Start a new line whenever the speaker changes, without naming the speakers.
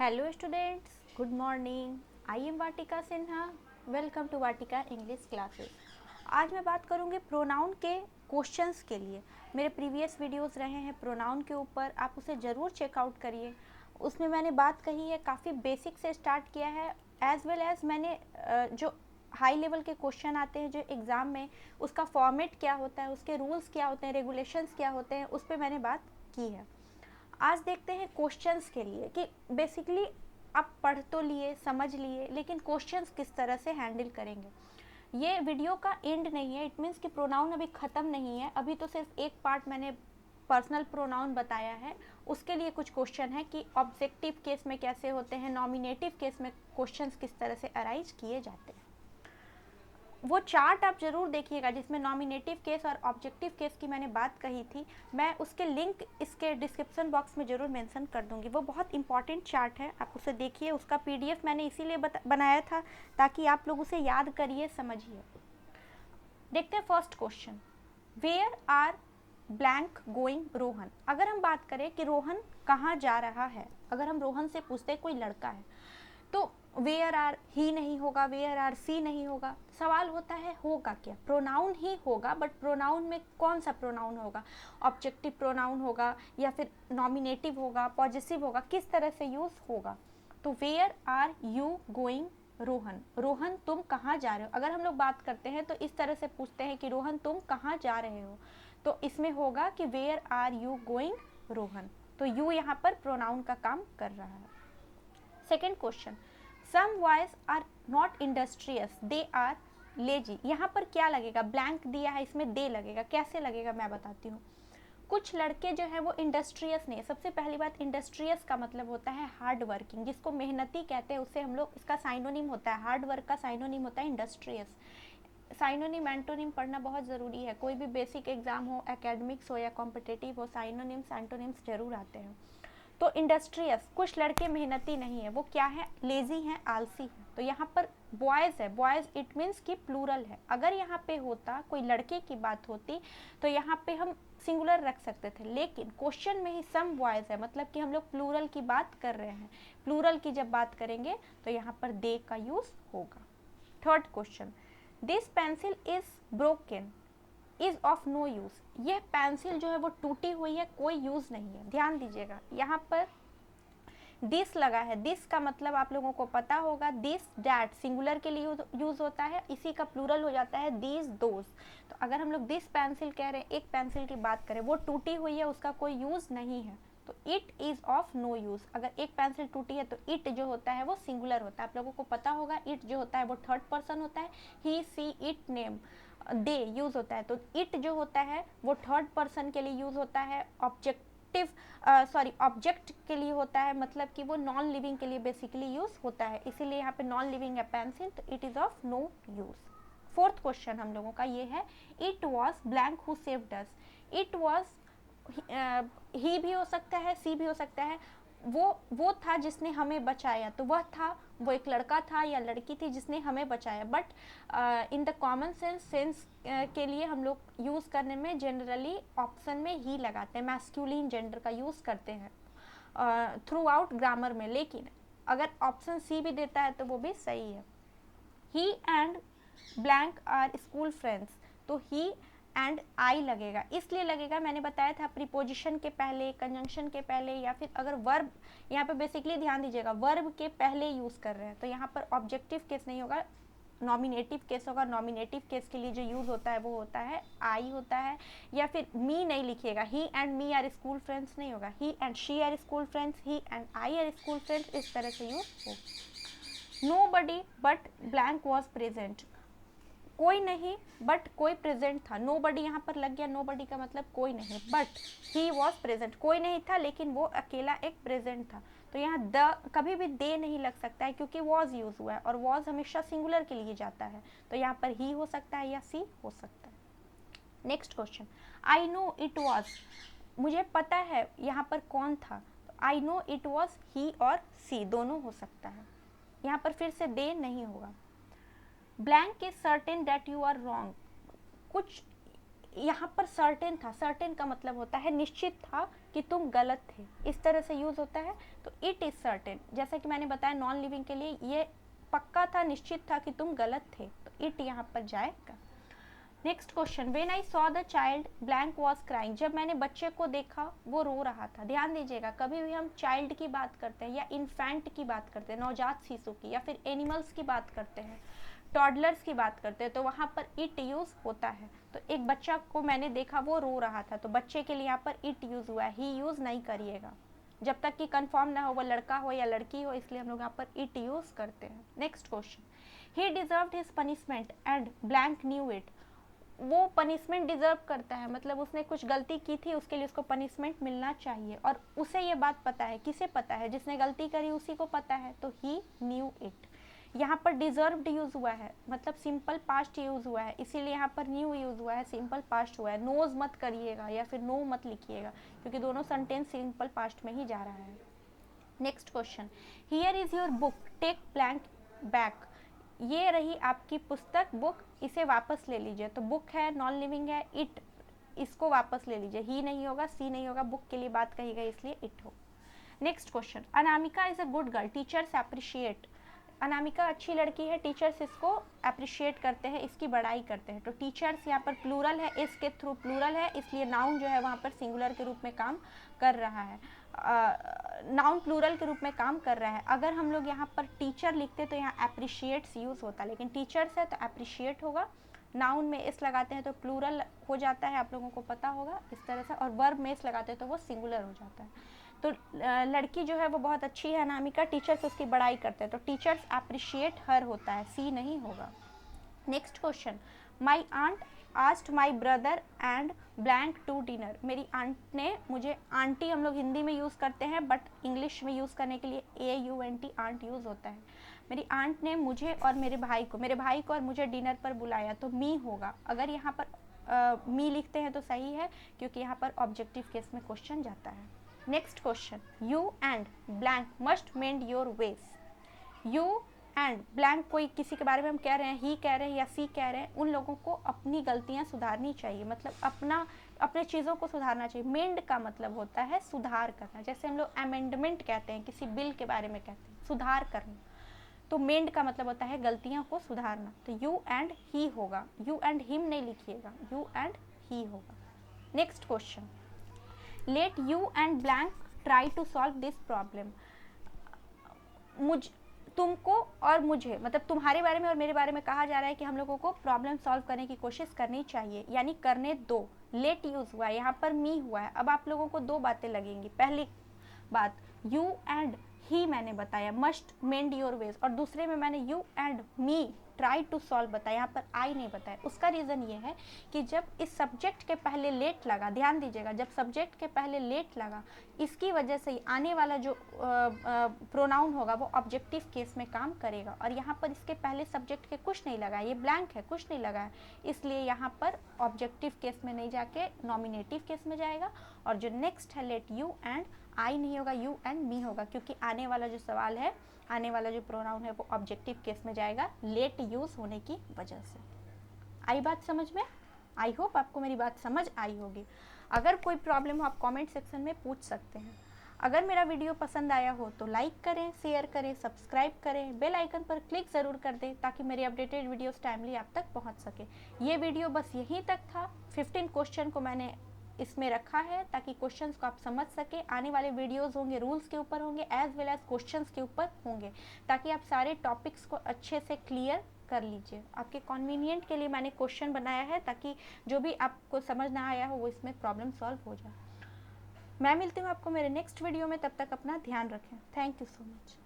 Hello students, good morning. I am Vatika Sinha. Welcome to Vatika English classes. आज मैं बात करूँगी pronoun के क्वेश्चंस के लिए. मेरे प्रीवियस वीडियोस रहे हैं प्रोनाउन के ऊपर, आप उसे ज़रूर चेकआउट करिए. उसमें मैंने बात कही है, काफ़ी बेसिक से स्टार्ट किया है, एज वेल एज मैंने जो हाई लेवल के क्वेश्चन आते हैं जो एग्ज़ाम में, उसका फॉर्मेट क्या होता है, उसके रूल्स क्या होते हैं, रेगुलेशंस क्या होते हैं, उस पर मैंने बात की है. आज देखते हैं क्वेश्चंस के लिए कि बेसिकली आप पढ़ तो लिए, समझ लिए, लेकिन क्वेश्चंस किस तरह से हैंडल करेंगे. ये वीडियो का एंड नहीं है, इट मीन्स कि प्रोनाउन अभी ख़त्म नहीं है. अभी तो सिर्फ एक पार्ट मैंने पर्सनल प्रोनाउन बताया है. उसके लिए कुछ क्वेश्चन है कि ऑब्जेक्टिव केस में कैसे होते हैं, नॉमिनेटिव केस में क्वेश्चंस किस तरह से अराइज किए जाते हैं. वो चार्ट आप ज़रूर देखिएगा जिसमें नॉमिनेटिव केस और ऑब्जेक्टिव केस की मैंने बात कही थी. मैं उसके लिंक इसके डिस्क्रिप्शन बॉक्स में ज़रूर मेंशन कर दूंगी. वो बहुत इंपॉर्टेंट चार्ट है, आप उसे देखिए. उसका पीडीएफ मैंने इसीलिए बनाया था ताकि आप लोग उसे याद करिए, समझिए. देखते हैं first question. Where are blank going Rohan. अगर हम बात करें कि रोहन कहाँ जा रहा है, अगर हम रोहन से पूछते हैं, कोई लड़का है, तो वेयर आर ही नहीं होगा, वेयर आर सी नहीं होगा. सवाल होता है होगा क्या, प्रोनाउन ही होगा, बट प्रोनाउन में कौन सा प्रोनाउन होगा, ऑब्जेक्टिव प्रोनाउन होगा या फिर नॉमिनेटिव होगा, पॉजिटिव होगा, किस तरह से यूज होगा. तो where are you going Rohan, Rohan तुम कहाँ जा रहे हो. अगर हम लोग बात करते हैं तो इस तरह से पूछते हैं कि रोहन तुम कहाँ जा रहे हो, तो इसमें होगा कि where are you going Rohan. तो यू यहाँ पर प्रोनाउन का काम कर रहा है. Second question. Some boys are not industrious, they are lazy. यहाँ पर क्या लगेगा, ब्लैंक दिया है, इसमें दे लगेगा. कैसे लगेगा मैं बताती हूँ. कुछ लड़के जो है वो इंडस्ट्रियस नहीं है. सबसे पहली बात, इंडस्ट्रियस का मतलब होता है हार्ड वर्किंग, जिसको मेहनती कहते हैं. उससे हम लोग, इसका साइनोनिम होता है, हार्ड वर्क का साइनोनिम होता है इंडस्ट्रियस. साइनोनिम एंटोनिम पढ़ना बहुत ज़रूरी है. कोई भी बेसिक एग्जाम हो, एकेडमिक्स हो या कॉम्पिटिटिव हो, साइनोनिम्स एंटोनिम्स जरूर आते हैं. तो इंडस्ट्रियस, कुछ लड़के मेहनती नहीं है, वो क्या है, लेजी हैं, आलसी हैं. तो यहाँ पर बॉयज़ है, बॉयज़ इट मीन्स कि प्लूरल है. अगर यहाँ पे होता, कोई लड़के की बात होती, तो यहाँ पे हम सिंगुलर रख सकते थे, लेकिन क्वेश्चन में ही सम बॉयज़ है, मतलब कि हम लोग प्लूरल की बात कर रहे हैं. प्लूरल की जब बात करेंगे तो यहाँ पर दे का यूज़ होगा. Third question. This pencil is broken, is of no use. यह पेंसिल जो है वो टूटी हुई है, कोई यूज नहीं है. ध्यान दीजिएगा, यहाँ पर दिस लगा है. दिस का मतलब आप लोगों को पता होगा, दिस डैट सिंगुलर के लिए यूज होता है, इसी का प्लूरल हो जाता है दीज दोज. तो अगर हम लोग दिस पेंसिल कह रहे हैं, एक पेंसिल की बात करें, वो टूटी हुई है, उसका कोई यूज नहीं है, तो it is of no use. अगर एक पेंसिल टूटी है तो इट जो होता है वो सिंगुलर होता है. आप लोगों को पता होगा, इट जो होता है वो थर्ड पर्सन होता है. He she it name they use होता है. तो इट जो होता है वो थर्ड पर्सन के लिए यूज होता है. ऑब्जेक्ट के लिए होता है, मतलब कि वो नॉन लिविंग के लिए बेसिकली यूज होता है. इसीलिए यहाँ पे नॉन लिविंग है पेंसिल, तो it is of no use. Fourth question हम लोगों का ये है. It was blank who saved us. It was he भी हो सकता है, सी भी हो सकता है. वो था जिसने हमें बचाया, तो वह था, वो एक लड़का था या लड़की थी जिसने हमें बचाया. But in the common sense के लिए हम लोग यूज़ करने में जनरली ऑप्शन में ही लगाते हैं, मैस्कुलिन जेंडर का यूज़ करते हैं थ्रू आउट ग्रामर में. लेकिन अगर ऑप्शन सी भी देता है तो वो भी सही है. He and blank are school friends, तो ही एंड आई लगेगा. इसलिए लगेगा, मैंने बताया था, प्रीपोजिशन के पहले, कंजंक्शन के पहले, या फिर अगर वर्ब, यहाँ पे बेसिकली ध्यान दीजिएगा, वर्ब के पहले यूज़ कर रहे हैं, तो यहाँ पर ऑब्जेक्टिव केस नहीं होगा, नॉमिनेटिव केस होगा. नॉमिनेटिव केस के लिए जो यूज़ होता है वो होता है आई होता है. या फिर मी नहीं लिखिएगा, he and me are school friends नहीं होगा, he and she are school friends, he and I are school friends, इस तरह से यूज़ होगा. Nobody but blank was present. कोई नहीं बट कोई प्रेजेंट था. nobody यहाँ पर लग गया, nobody का मतलब कोई नहीं, बट he was present, कोई नहीं था लेकिन वो अकेला एक प्रेजेंट था. तो यहाँ द कभी भी दे नहीं लग सकता है क्योंकि was यूज हुआ है, और was हमेशा सिंगुलर के लिए जाता है. तो यहाँ पर he हो सकता है या सी हो सकता है. Next question. I know it was, मुझे पता है यहाँ पर कौन था. तो आई नो इट वॉज ही और सी दोनों हो सकता है. यहाँ पर फिर से दे नहीं होगा. Blank is certain that you are wrong. कुछ यहाँ पर सर्टेन था, सर्टेन का मतलब होता है निश्चित था कि तुम गलत थे, इस तरह से यूज होता है। तो इट इज सर्टेन, जैसा कि मैंने बताया नॉन लिविंग के लिए ये पक्का था, निश्चित था कि तुम गलत थे, तो इट यहाँ पर जाएगा। Next question, when I saw the child blank was crying, जब मैंने बच्चे को देखा वो रो रहा था। ध्यान दीजिएगा, कभी भी हम चाइल्ड की बात करते हैं या इन्फेंट की बात करते हैं, नवजात शिशु की, या फिर एनिमल्स की बात करते हैं, टॉडलर्स की बात करते हैं, तो वहाँ पर इट यूज होता है। तो एक बच्चा को मैंने देखा वो रो रहा था, तो बच्चे के लिए यहाँ पर इट यूज हुआ है, ही यूज नहीं करिएगा जब तक कि कंफर्म ना हो वो लड़का हो या लड़की हो, इसलिए हम लोग यहाँ पर इट यूज करते हैं। Next question, he deserved his punishment and blank knew it, वो पनिशमेंट डिजर्व करता है, मतलब उसने कुछ गलती की थी, उसके लिए उसको पनिशमेंट मिलना चाहिए, और उसे ये बात पता है। किसे पता है? जिसने गलती करी उसी को पता है, तो ही न्यू इट। यहाँ पर डिजर्व्ड यूज हुआ है, मतलब सिंपल पास्ट यूज हुआ है, इसीलिए यहाँ पर न्यू यूज हुआ है, सिंपल पास्ट हुआ है। नोज मत करिएगा या फिर नो मत लिखिएगा, क्योंकि दोनों सेंटेंस सिंपल पास्ट में ही जा रहा है। Next question, here is your book take blank back, ये रही आपकी पुस्तक बुक, इसे वापस ले लीजिए। तो बुक है, नॉन लिविंग है, इट, इसको वापस ले लीजिए। ही नहीं होगा, सी नहीं होगा, बुक के लिए बात कही गई इसलिए इट हो। Next question, Anamika is a good girl teachers appreciate, Anamika अच्छी लड़की है, टीचर्स इसको अप्रिशिएट करते हैं, इसकी बड़ाई करते हैं। तो टीचर्स यहाँ पर प्लूरल है, इसके थ्रू प्लूरल है, इसलिए नाउन जो है वहाँ पर सिंगुलर के रूप में काम कर रहा है, नाउन प्लूरल के रूप में काम कर रहा है। अगर हम लोग यहाँ पर टीचर लिखते तो यहाँ अप्रिशिएट्स यूज होता, लेकिन टीचर्स है तो अप्रिशिएट होगा। नाउन में एस लगाते हैं तो प्लूरल हो जाता है, आप लोगों को पता होगा इस तरह से, और वर्ब में एस लगाते हैं तो वो सिंगुलर हो जाता है। तो लड़की जो है वो बहुत अच्छी है अनामिका, टीचर्स उसकी बड़ाई करते हैं, तो टीचर्स अप्रिशिएट हर होता है, सी नहीं होगा। Next question, my aunt asked my brother and blank to dinner, मेरी आंट ने मुझे, आंटी हम लोग हिंदी में यूज़ करते हैं बट इंग्लिश में यूज़ करने के लिए AUNT आंट यूज़ होता है। मेरी आंट ने मुझे और मेरे भाई को और मुझे डिनर पर बुलाया, तो मी होगा। अगर यहाँ पर मी लिखते हैं तो सही है, क्योंकि यहाँ पर ऑब्जेक्टिव केस में क्वेश्चन जाता है। Next question, you and blank must mend your ways, you and blank, कोई किसी के बारे में हम कह रहे हैं, ही कह रहे हैं या सी कह रहे हैं, उन लोगों को अपनी गलतियां सुधारनी चाहिए, मतलब अपने चीज़ों को सुधारना चाहिए। मेंड का मतलब होता है सुधार करना, जैसे हम लोग अमेंडमेंट कहते हैं, किसी बिल के बारे में कहते हैं सुधार करना, तो मेंड का मतलब होता है गलतियां को सुधारना। तो यू एंड ही होगा, यू एंड हिम नहीं लिखिएगा, यू एंड ही होगा। Next question, let you and blank try to solve this problem, तुमको और मुझे, मतलब तुम्हारे बारे में और मेरे बारे में कहा जा रहा है कि हम लोगों को प्रॉब्लम सॉल्व करने की कोशिश करनी चाहिए, यानी करने दो। लेट यूज हुआ है, यहाँ पर मी हुआ है। अब आप लोगों को दो बातें लगेंगी, पहली बात यू एंड ही मैंने बताया, मस्ट मेंड योर वेज, और दूसरे में मैंने you and me try to solve बताया, यहाँ पर आई नहीं बताया। उसका रीज़न ये है कि जब इस सब्जेक्ट के पहले लेट लगा, ध्यान दीजिएगा, जब सब्जेक्ट के पहले लेट लगा, इसकी वजह से आने वाला जो प्रोनाउन होगा वो ऑब्जेक्टिव केस में काम करेगा, और यहाँ पर इसके पहले सब्जेक्ट के कुछ नहीं लगा है, ये ब्लैंक है, कुछ नहीं लगा है, इसलिए यहाँ पर ऑब्जेक्टिव केस में नहीं जाके नॉमिनेटिव केस में जाएगा। और जो नेक्स्ट है लेट यू एंड, आई नहीं होगा, यू एंड मी होगा, क्योंकि आने वाला जो सवाल है, आने वाला जो प्रोनाउन है वो ऑब्जेक्टिव केस में जाएगा लेट यूज होने की वजह से। आई बात समझ में? आई होप आपको मेरी बात समझ आई होगी। अगर कोई प्रॉब्लम हो आप कमेंट सेक्शन में पूछ सकते हैं। अगर मेरा वीडियो पसंद आया हो तो लाइक करें, शेयर करें, सब्सक्राइब करें, बेल आइकन पर क्लिक ज़रूर कर दें ताकि मेरी अपडेटेड वीडियोस टाइमली आप तक पहुंच सके। ये वीडियो बस यहीं तक था। 15 क्वेश्चन को मैंने इसमें रखा है ताकि क्वेश्चंस को आप समझ सके। आने वाले वीडियोस होंगे रूल्स के ऊपर होंगे, एज वेल एज क्वेश्चंस के ऊपर होंगे, ताकि आप सारे टॉपिक्स को अच्छे से क्लियर कर लीजिए। आपके कन्वीनियंट के लिए मैंने क्वेश्चन बनाया है ताकि जो भी आपको समझ ना आया हो वो इसमें प्रॉब्लम सॉल्व हो जाए। मैं मिलती हूँ आपको मेरे नेक्स्ट वीडियो में, तब तक अपना ध्यान रखें। Thank you so much.